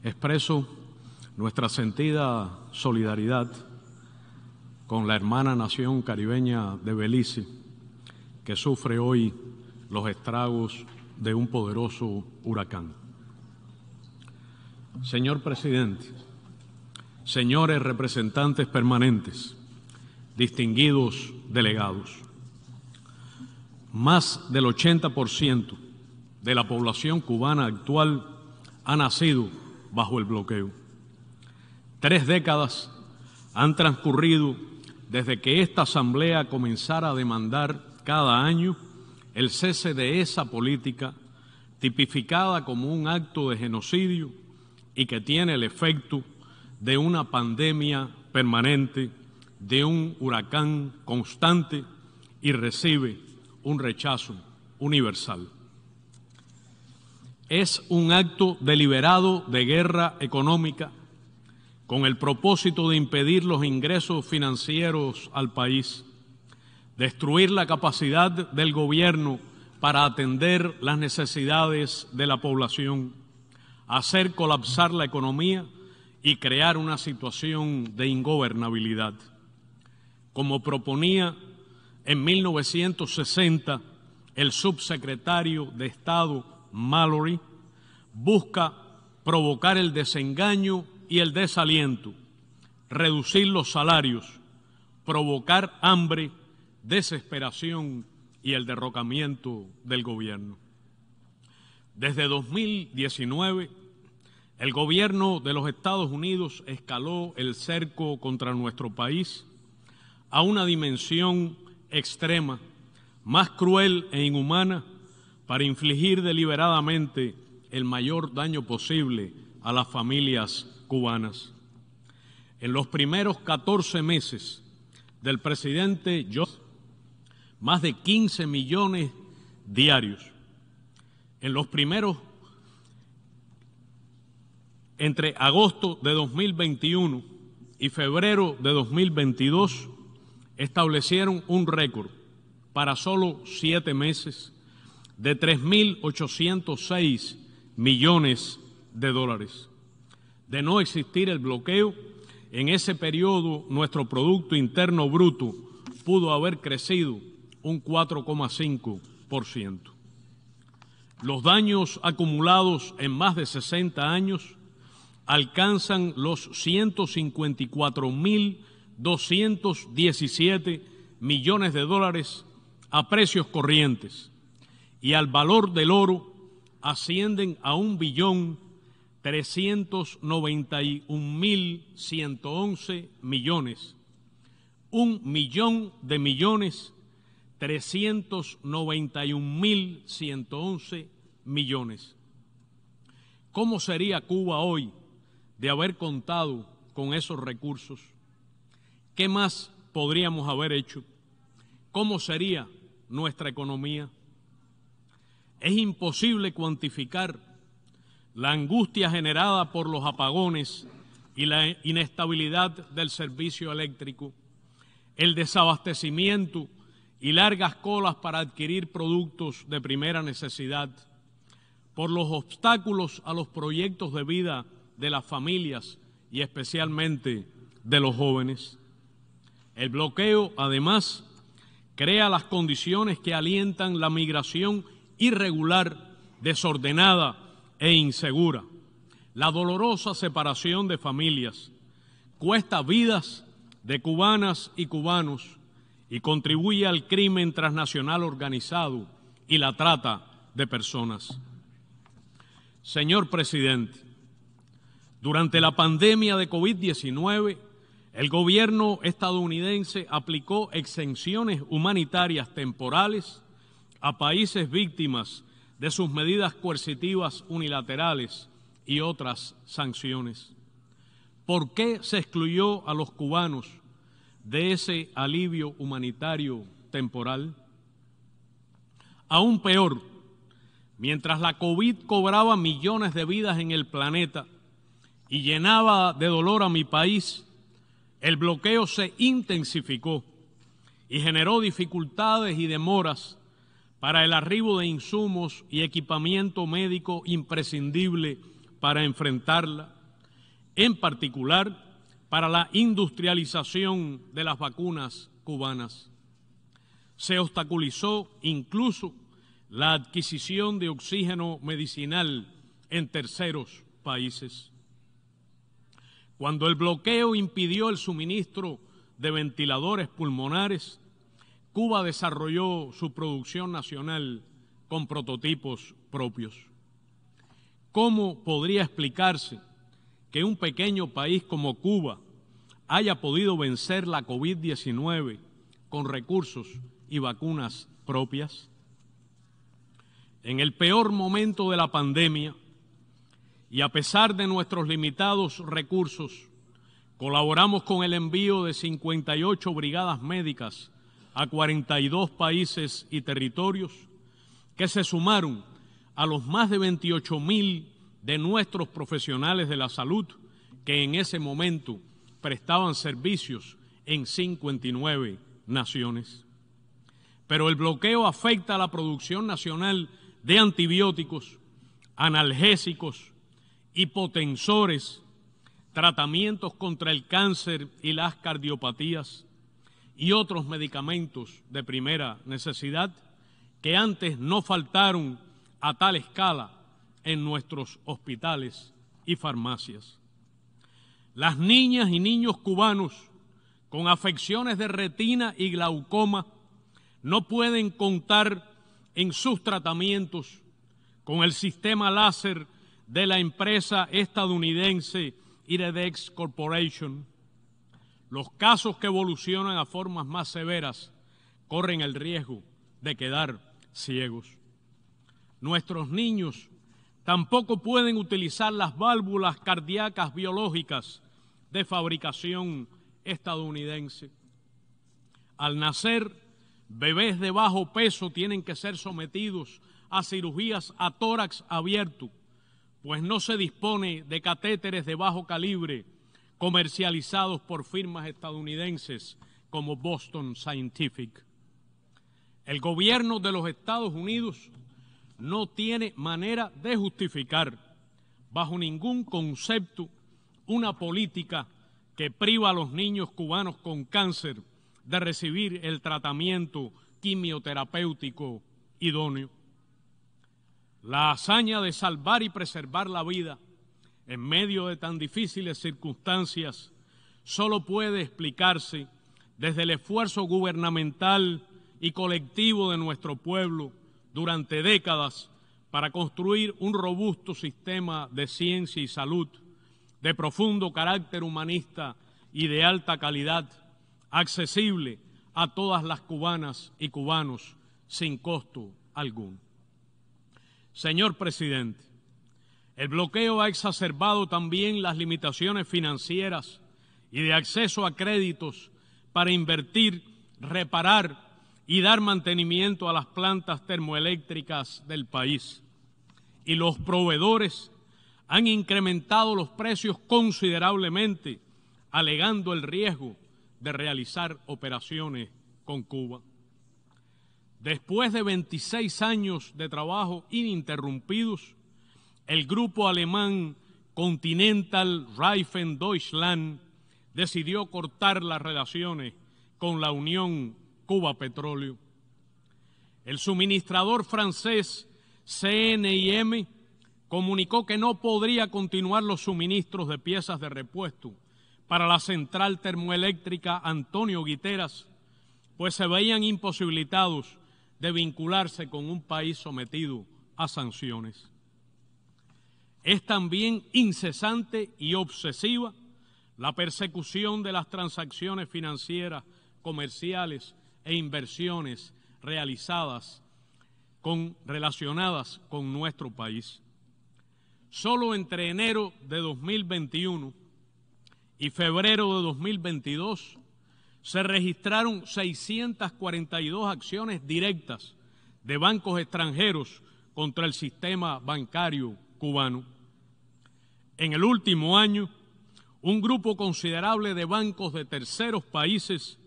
expreso nuestra sentida solidaridad con la hermana nación caribeña de Belice, que sufre hoy los estragos de un poderoso huracán. Señor presidente, señores representantes permanentes, distinguidos delegados, más del 80% de la población cubana actual ha nacido bajo el bloqueo. 3 décadas han transcurrido desde que esta asamblea comenzara a demandar cada año el cese de esa política tipificada como un acto de genocidio y que tiene el efecto de una pandemia permanente, de un huracán constante y recibe un rechazo universal. Es un acto deliberado de guerra económica con el propósito de impedir los ingresos financieros al país, destruir la capacidad del gobierno para atender las necesidades de la población, hacer colapsar la economía y crear una situación de ingobernabilidad. Como proponía en 1960 el subsecretario de Estado Mallory, busca provocar el desengaño y el desaliento, reducir los salarios, provocar hambre, desesperación y el derrocamiento del gobierno. Desde 2019, el gobierno de los Estados Unidos escaló el cerco contra nuestro país a una dimensión extrema, más cruel e inhumana, para infligir deliberadamente el mayor daño posible a las familias cubanas. En los primeros 14 meses del presidente Joe, más de 15 millones diarios. En los primeros, entre agosto de 2021 y febrero de 2022, establecieron un récord para solo 7 meses de 3.806 millones de dólares. De no existir el bloqueo, en ese periodo nuestro Producto Interno Bruto pudo haber crecido un 4,5%. Los daños acumulados en más de 60 años alcanzan los 154.217 millones de dólares a precios corrientes y al valor del oro ascienden a 1.391.111 millones. 1.000.391.111 millones. ¿Cómo sería Cuba hoy de haber contado con esos recursos? ¿Qué más podríamos haber hecho? ¿Cómo sería nuestra economía? Es imposible cuantificar la angustia generada por los apagones y la inestabilidad del servicio eléctrico, el desabastecimiento y largas colas para adquirir productos de primera necesidad, por los obstáculos a los proyectos de vida de las familias y especialmente de los jóvenes. El bloqueo, además, crea las condiciones que alientan la migración irregular, desordenada e insegura. La dolorosa separación de familias cuesta vidas de cubanas y cubanos y contribuye al crimen transnacional organizado y la trata de personas. Señor presidente, durante la pandemia de COVID-19, el gobierno estadounidense aplicó exenciones humanitarias temporales a países víctimas de sus medidas coercitivas unilaterales y otras sanciones. ¿Por qué se excluyó a los cubanos de ese alivio humanitario temporal? Aún peor, mientras la COVID cobraba millones de vidas en el planeta y llenaba de dolor a mi país, el bloqueo se intensificó y generó dificultades y demoras para el arribo de insumos y equipamiento médico imprescindible para enfrentarla, en particular para la industrialización de las vacunas cubanas. Se obstaculizó incluso la adquisición de oxígeno medicinal en terceros países. Cuando el bloqueo impidió el suministro de ventiladores pulmonares, Cuba desarrolló su producción nacional con prototipos propios. ¿Cómo podría explicarse que un pequeño país como Cuba haya podido vencer la COVID-19 con recursos y vacunas propias? En el peor momento de la pandemia, y a pesar de nuestros limitados recursos, colaboramos con el envío de 58 brigadas médicas a 42 países y territorios que se sumaron a los más de 28,000 de nuestros profesionales de la salud que en ese momento prestaban servicios en 59 naciones. Pero el bloqueo afecta a la producción nacional de antibióticos, analgésicos, hipotensores, tratamientos contra el cáncer y las cardiopatías y otros medicamentos de primera necesidad que antes no faltaron a tal escala en nuestros hospitales y farmacias. Las niñas y niños cubanos con afecciones de retina y glaucoma no pueden contar en sus tratamientos con el sistema láser de la empresa estadounidense Iridex Corporation. Los casos que evolucionan a formas más severas corren el riesgo de quedar ciegos. Nuestros niños tampoco pueden utilizar las válvulas cardíacas biológicas de fabricación estadounidense. Al nacer, bebés de bajo peso tienen que ser sometidos a cirugías a tórax abierto, pues no se dispone de catéteres de bajo calibre comercializados por firmas estadounidenses como Boston Scientific. El gobierno de los Estados Unidos no tiene manera de justificar, bajo ningún concepto, una política que priva a los niños cubanos con cáncer de recibir el tratamiento quimioterapéutico idóneo. La hazaña de salvar y preservar la vida en medio de tan difíciles circunstancias solo puede explicarse desde el esfuerzo gubernamental y colectivo de nuestro pueblo durante décadas para construir un robusto sistema de ciencia y salud de profundo carácter humanista y de alta calidad, accesible a todas las cubanas y cubanos sin costo alguno. Señor presidente, el bloqueo ha exacerbado también las limitaciones financieras y de acceso a créditos para invertir, reparar y dar mantenimiento a las plantas termoeléctricas del país. Y los proveedores han incrementado los precios considerablemente, alegando el riesgo de realizar operaciones con Cuba. Después de 26 años de trabajo ininterrumpidos, el grupo alemán Continental Reifen Deutschland decidió cortar las relaciones con la Unión Cuba Petróleo. El suministrador francés CNIM comunicó que no podría continuar los suministros de piezas de repuesto para la central termoeléctrica Antonio Guiteras, pues se veían imposibilitados de vincularse con un país sometido a sanciones. Es también incesante y obsesiva la persecución de las transacciones financieras, comerciales e inversiones relacionadas con nuestro país. Solo entre enero de 2021 y febrero de 2022 se registraron 642 acciones directas de bancos extranjeros contra el sistema bancario cubano. En el último año, un grupo considerable de bancos de terceros países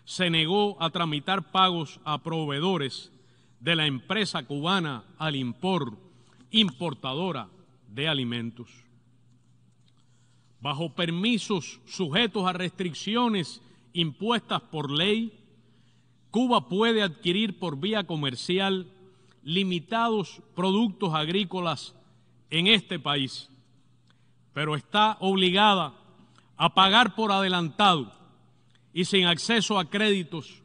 se negó a tramitar pagos a proveedores de la empresa cubana Alimport, importadora de alimentos. bajo permisos sujetos a restricciones impuestas por ley, Cuba puede adquirir por vía comercial limitados productos agrícolas en este país, pero está obligada a pagar por adelantado y sin acceso a créditos,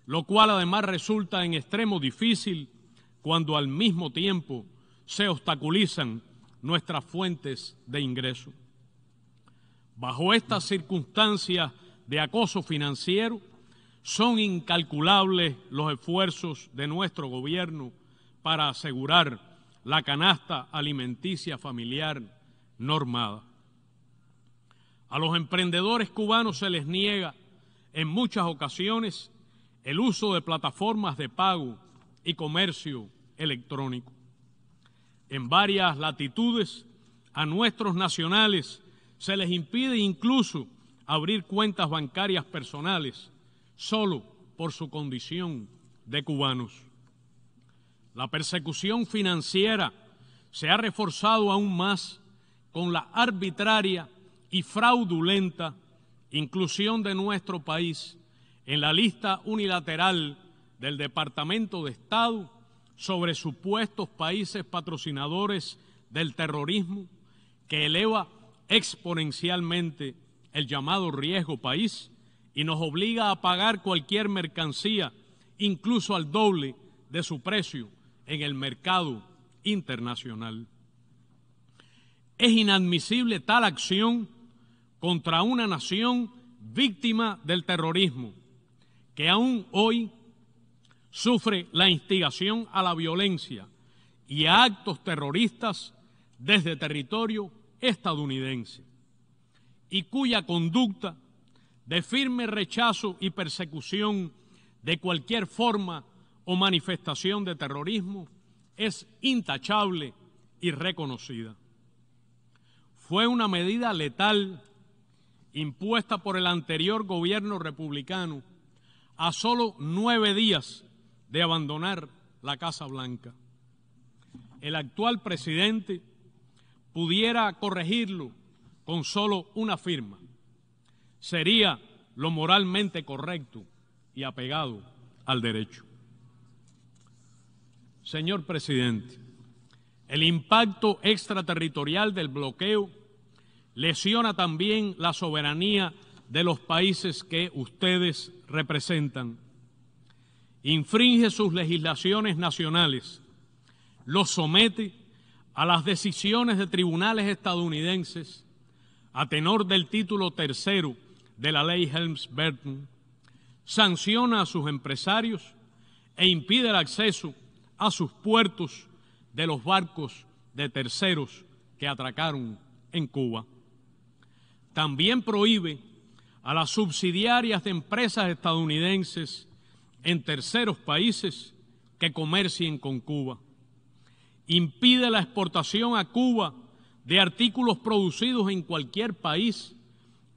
lo cual además resulta en extremo difícil cuando al mismo tiempo se obstaculizan nuestras fuentes de ingreso. Bajo estas circunstancias de acoso financiero, son incalculables los esfuerzos de nuestro gobierno para asegurar la canasta alimenticia familiar normada. A los emprendedores cubanos se les niega en muchas ocasiones el uso de plataformas de pago y comercio electrónico. En varias latitudes, a nuestros nacionales se les impide incluso abrir cuentas bancarias personales solo por su condición de cubanos. La persecución financiera se ha reforzado aún más con la arbitraria y fraudulenta inclusión de nuestro país en la lista unilateral del Departamento de Estado sobre supuestos países patrocinadores del terrorismo, que eleva exponencialmente el llamado riesgo país y nos obliga a pagar cualquier mercancía, incluso al doble de su precio en el mercado internacional. Es inadmisible tal acción contra una nación víctima del terrorismo, que aún hoy sufre la instigación a la violencia y a actos terroristas desde territorio estadounidense, y cuya conducta de firme rechazo y persecución de cualquier forma o manifestación de terrorismo es intachable y reconocida. Fue una medida letal impuesta por el anterior gobierno republicano a solo 9 días de abandonar la Casa Blanca. El actual presidente pudiera corregirlo con solo una firma. Sería lo moralmente correcto y apegado al derecho. Señor presidente, el impacto extraterritorial del bloqueo lesiona también la soberanía de los países que ustedes representan. Infringe sus legislaciones nacionales, los somete a las decisiones de tribunales estadounidenses a tenor del título tercero de la ley Helms-Burton, sanciona a sus empresarios e impide el acceso a sus puertos de los barcos de terceros que atracaron en Cuba. También prohíbe a las subsidiarias de empresas estadounidenses en terceros países que comercien con Cuba. Impide la exportación a Cuba de artículos producidos en cualquier país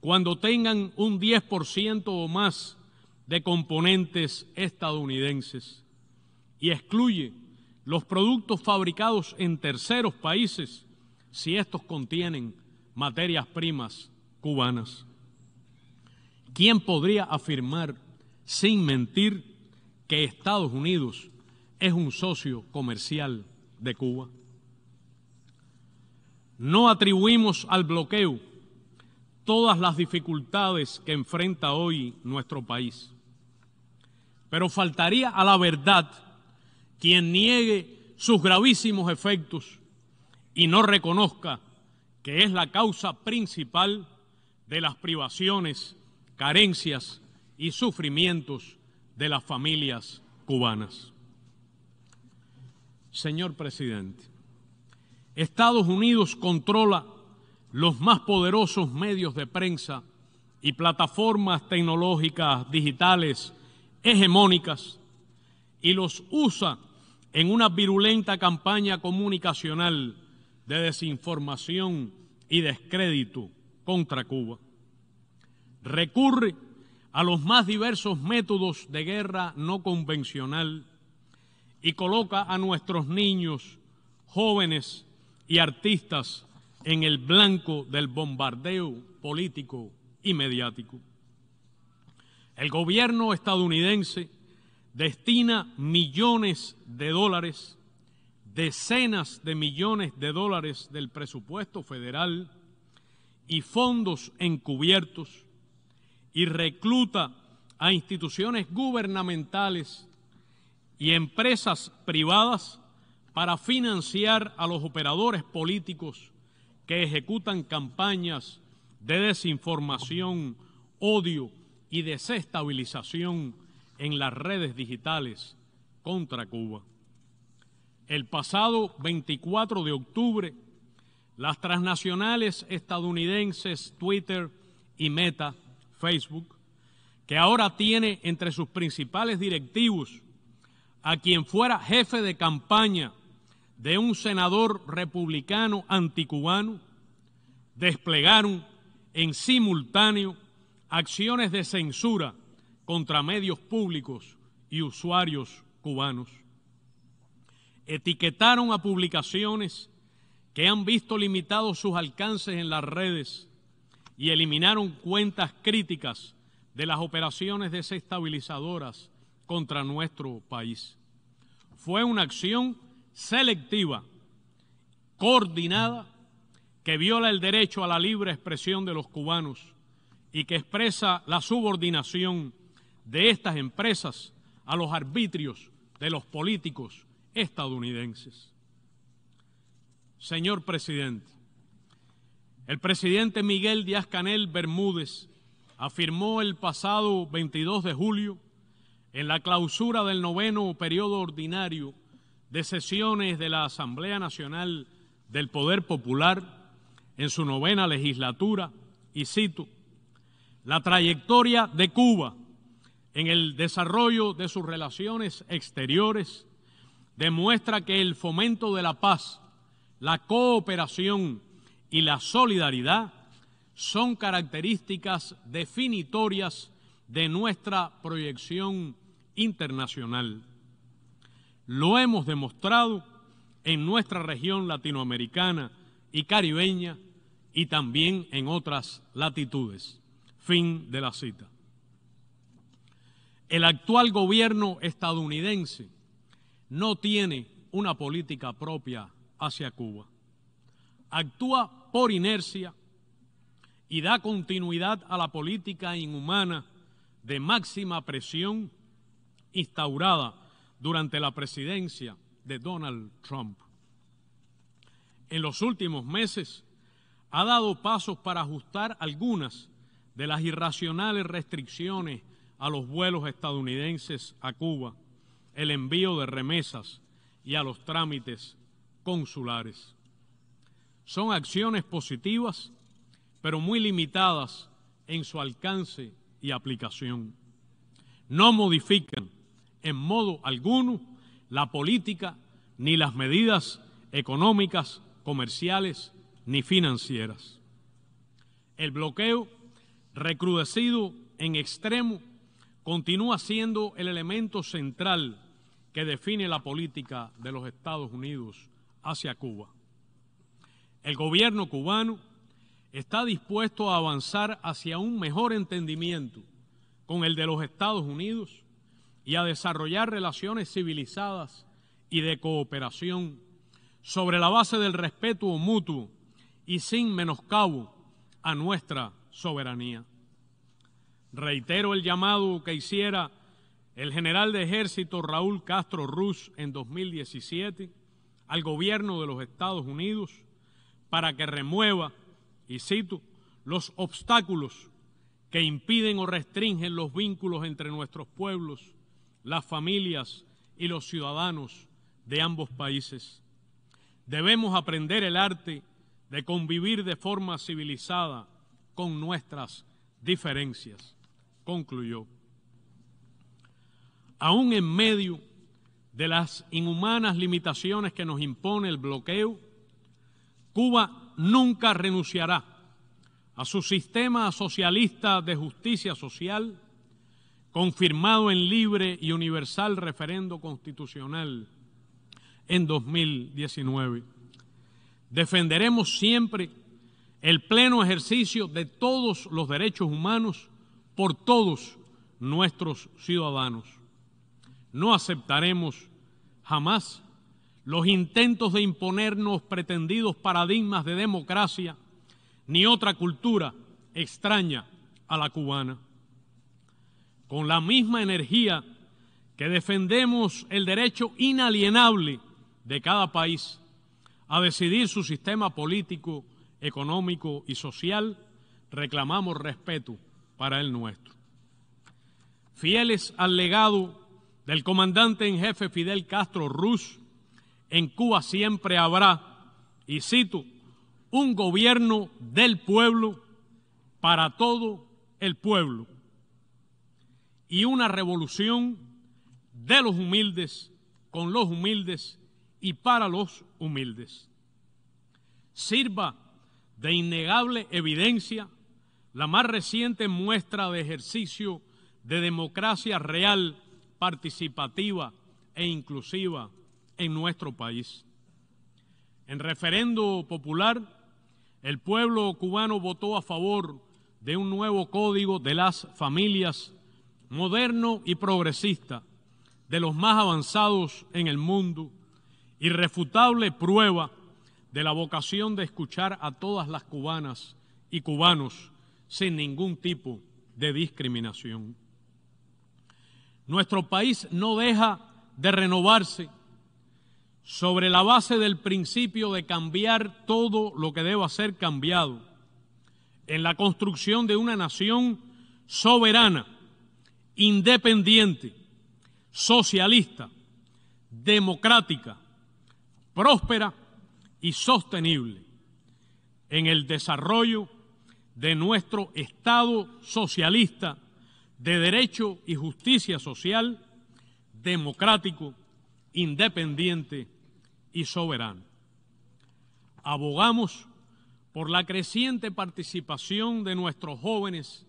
cuando tengan un 10% o más de componentes estadounidenses, y excluye los productos fabricados en terceros países si estos contienen materias primas cubanas. ¿Quién podría afirmar sin mentir que Estados Unidos es un socio comercial de Cuba? No atribuimos al bloqueo todas las dificultades que enfrenta hoy nuestro país, pero faltaría a la verdad quien niegue sus gravísimos efectos y no reconozca que es la causa principal de las privaciones, carencias y sufrimientos de las familias cubanas. Señor presidente, Estados Unidos controla los más poderosos medios de prensa y plataformas tecnológicas digitales hegemónicas y los usa en una virulenta campaña comunicacional de desinformación y descrédito contra Cuba. Recurre a los más diversos métodos de guerra no convencional y coloca a nuestros niños, jóvenes y artistas en el blanco del bombardeo político y mediático. El gobierno estadounidense destina millones de dólares, decenas de millones de dólares del presupuesto federal y fondos encubiertos y recluta a instituciones gubernamentales y empresas privadas para financiar a los operadores políticos que ejecutan campañas de desinformación, odio y desestabilización en las redes digitales contra Cuba. El pasado 24 de octubre, las transnacionales estadounidenses Twitter y Meta, Facebook, que ahora tiene entre sus principales directivos a quien fuera jefe de campaña de un senador republicano anticubano, desplegaron en simultáneo acciones de censura contra medios públicos y usuarios cubanos. Etiquetaron a publicaciones que han visto limitados sus alcances en las redes y eliminaron cuentas críticas de las operaciones desestabilizadoras contra nuestro país. Fue una acción selectiva, coordinada, que viola el derecho a la libre expresión de los cubanos y que expresa la subordinación de estas empresas a los arbitrios de los políticos estadounidenses. Señor presidente, el presidente Miguel Díaz-Canel Bermúdez afirmó el pasado 22 de julio en la clausura del 9º periodo ordinario de sesiones de la Asamblea Nacional del Poder Popular en su 9ª legislatura, y cito: la trayectoria de Cuba en el desarrollo de sus relaciones exteriores demuestra que el fomento de la paz, la cooperación y la solidaridad son características definitorias de nuestra proyección internacional. Lo hemos demostrado en nuestra región latinoamericana y caribeña y también en otras latitudes. Fin de la cita. El actual gobierno estadounidense no tiene una política propia hacia Cuba. Actúa por inercia y da continuidad a la política inhumana de máxima presión instaurada durante la presidencia de Donald Trump. En los últimos meses ha dado pasos para ajustar algunas de las irracionales restricciones a los vuelos estadounidenses a Cuba, el envío de remesas y a los trámites consulares. Son acciones positivas, pero muy limitadas en su alcance y aplicación. No modifican en modo alguno la política ni las medidas económicas, comerciales ni financieras. El bloqueo, recrudecido en extremo, continúa siendo el elemento central que define la política de los Estados Unidos hacia Cuba. El gobierno cubano está dispuesto a avanzar hacia un mejor entendimiento con el de los Estados Unidos y a desarrollar relaciones civilizadas y de cooperación sobre la base del respeto mutuo y sin menoscabo a nuestra soberanía. Reitero el llamado que hiciera el general de ejército Raúl Castro Ruz en 2017 al gobierno de los Estados Unidos para que remueva, y cito, los obstáculos que impiden o restringen los vínculos entre nuestros pueblos, las familias y los ciudadanos de ambos países. Debemos aprender el arte de convivir de forma civilizada con nuestras diferencias, concluyó. Aún en medio de las inhumanas limitaciones que nos impone el bloqueo, Cuba nunca renunciará a su sistema socialista de justicia social, confirmado en libre y universal referendo constitucional en 2019. defenderemos siempre el pleno ejercicio de todos los derechos humanos por todos nuestros ciudadanos. No aceptaremos jamás los intentos de imponernos pretendidos paradigmas de democracia ni otra cultura extraña a la cubana. Con la misma energía que defendemos el derecho inalienable de cada país a decidir su sistema político, económico y social, reclamamos respeto para el nuestro. Fieles al legado del comandante en jefe Fidel Castro Ruz, en Cuba siempre habrá, y cito, un gobierno del pueblo para todo el pueblo y una revolución de los humildes con los humildes y para los humildes. Sirva de innegable evidencia la más reciente muestra de ejercicio de democracia real, participativa e inclusiva en nuestro país. En referendo popular, el pueblo cubano votó a favor de un nuevo código de las familias moderno y progresista, de los más avanzados en el mundo, irrefutable prueba de la vocación de escuchar a todas las cubanas y cubanos sin ningún tipo de discriminación. Nuestro país no deja de renovarse sobre la base del principio de cambiar todo lo que deba ser cambiado en la construcción de una nación soberana, independiente, socialista, democrática, próspera y sostenible en el desarrollo de nuestro Estado socialista de derecho y justicia social, democrático, independiente y soberano. Abogamos por la creciente participación de nuestros jóvenes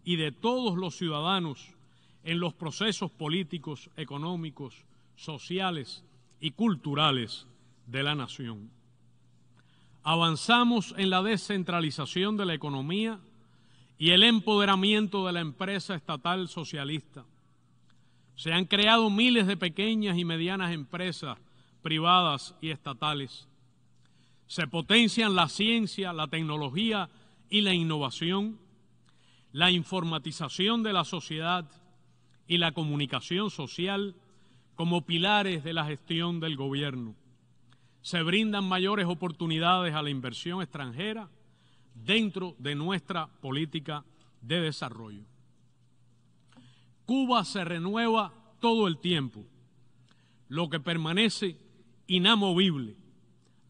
y de todos los ciudadanos en los procesos políticos, económicos, sociales y culturales de la nación. Avanzamos en la descentralización de la economía y el empoderamiento de la empresa estatal socialista. Se han creado miles de pequeñas y medianas empresas privadas y estatales. Se potencian la ciencia, la tecnología y la innovación, la informatización de la sociedad y la comunicación social como pilares de la gestión del gobierno. Se brindan mayores oportunidades a la inversión extranjera dentro de nuestra política de desarrollo. Cuba se renueva todo el tiempo. Lo que permanece inamovible,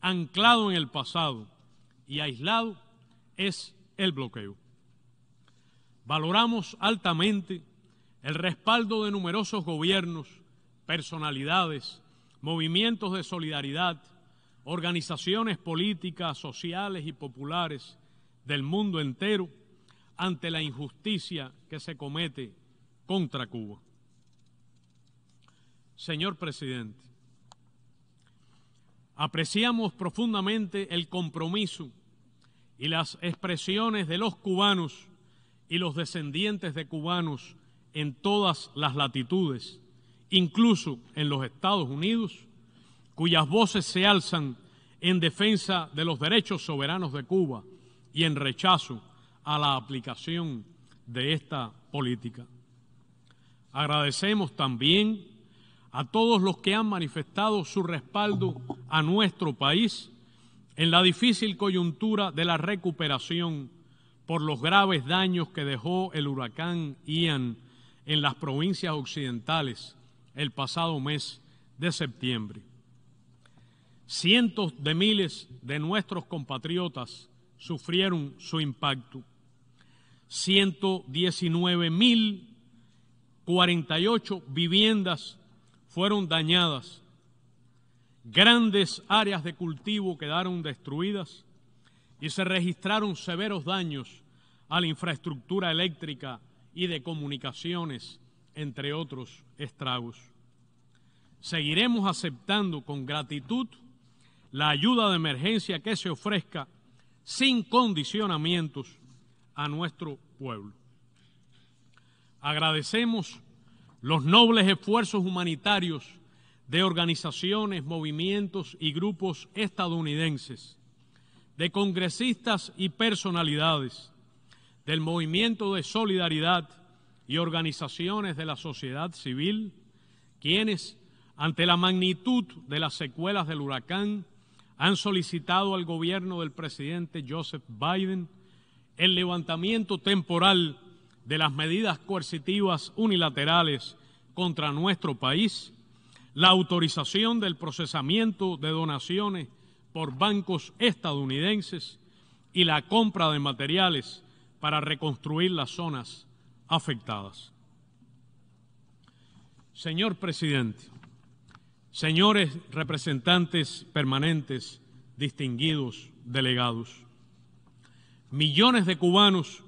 anclado en el pasado y aislado, es el bloqueo. Valoramos altamente el respaldo de numerosos gobiernos, personalidades, movimientos de solidaridad, organizaciones políticas, sociales y populares del mundo entero ante la injusticia que se comete contra Cuba. Señor presidente, apreciamos profundamente el compromiso y las expresiones de los cubanos y los descendientes de cubanos en todas las latitudes, incluso en los Estados Unidos, cuyas voces se alzan en defensa de los derechos soberanos de Cuba y en rechazo a la aplicación de esta política. Agradecemos también a todos los que han manifestado su respaldo a nuestro país en la difícil coyuntura de la recuperación por los graves daños que dejó el huracán Ian en las provincias occidentales el pasado mes de septiembre. Cientos de miles de nuestros compatriotas sufrieron su impacto. 119.048 viviendas fueron dañadas. Grandes áreas de cultivo quedaron destruidas y se registraron severos daños a la infraestructura eléctrica y de comunicaciones, entre otros estragos. Seguiremos aceptando con gratitud la ayuda de emergencia que se ofrezca sin condicionamientos a nuestro pueblo. Agradecemos los nobles esfuerzos humanitarios de organizaciones, movimientos y grupos estadounidenses, de congresistas y personalidades, del movimiento de solidaridad y organizaciones de la sociedad civil, quienes, ante la magnitud de las secuelas del huracán, han solicitado al gobierno del presidente Joseph Biden el levantamiento temporal de las medidas coercitivas unilaterales contra nuestro país, la autorización del procesamiento de donaciones por bancos estadounidenses y la compra de materiales para reconstruir las zonas afectadas. Señor presidente, señores representantes permanentes, distinguidos delegados, millones de cubanos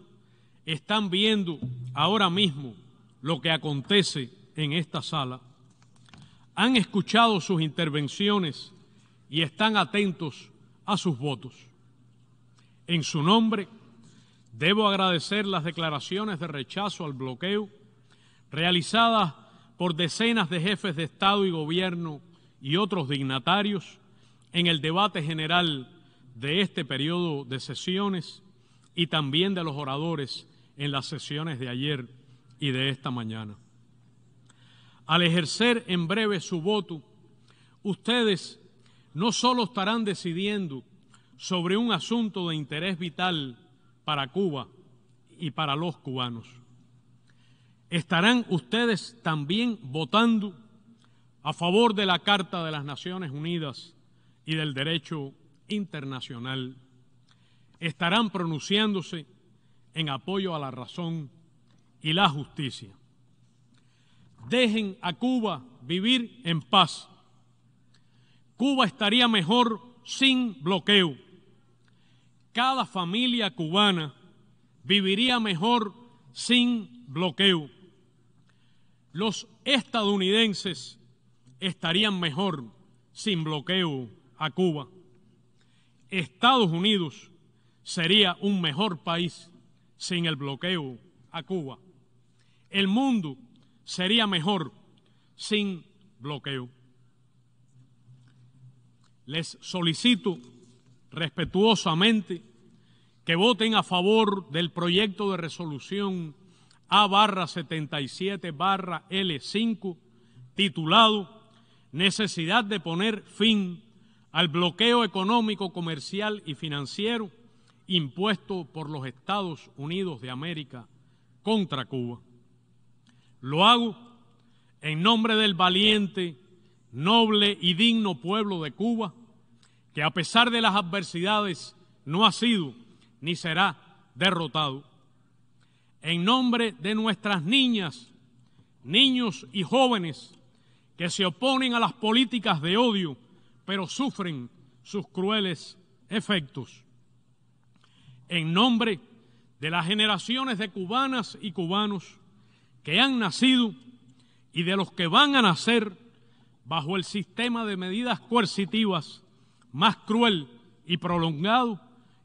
están viendo ahora mismo lo que acontece en esta sala, han escuchado sus intervenciones y están atentos a sus votos. En su nombre, debo agradecer las declaraciones de rechazo al bloqueo realizadas por decenas de jefes de Estado y Gobierno y otros dignatarios en el debate general de este periodo de sesiones y también de los oradores en las sesiones de ayer y de esta mañana. Al ejercer en breve su voto, ustedes no solo estarán decidiendo sobre un asunto de interés vital para Cuba y para los cubanos, estarán ustedes también votando a favor de la Carta de las Naciones Unidas y del derecho internacional. Estarán pronunciándose en apoyo a la razón y la justicia. Dejen a Cuba vivir en paz. Cuba estaría mejor sin bloqueo. Cada familia cubana viviría mejor sin bloqueo. Los estadounidenses estarían mejor sin bloqueo a Cuba. Estados Unidos sería un mejor país sin el bloqueo a Cuba. El mundo sería mejor sin bloqueo. Les solicito respetuosamente que voten a favor del proyecto de resolución A/77/L5 titulado Necesidad de poner fin al bloqueo económico, comercial y financiero impuesto por los Estados Unidos de América contra Cuba. Lo hago en nombre del valiente, noble y digno pueblo de Cuba, que a pesar de las adversidades no ha sido ni será derrotado. En nombre de nuestras niñas, niños y jóvenes que se oponen a las políticas de odio, pero sufren sus crueles efectos. En nombre de las generaciones de cubanas y cubanos que han nacido y de los que van a nacer bajo el sistema de medidas coercitivas más cruel y prolongado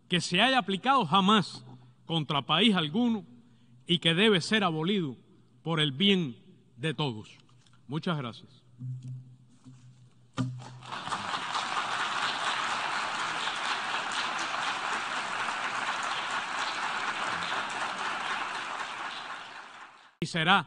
que se haya aplicado jamás contra país alguno y que debe ser abolido por el bien de todos. Muchas gracias. Y será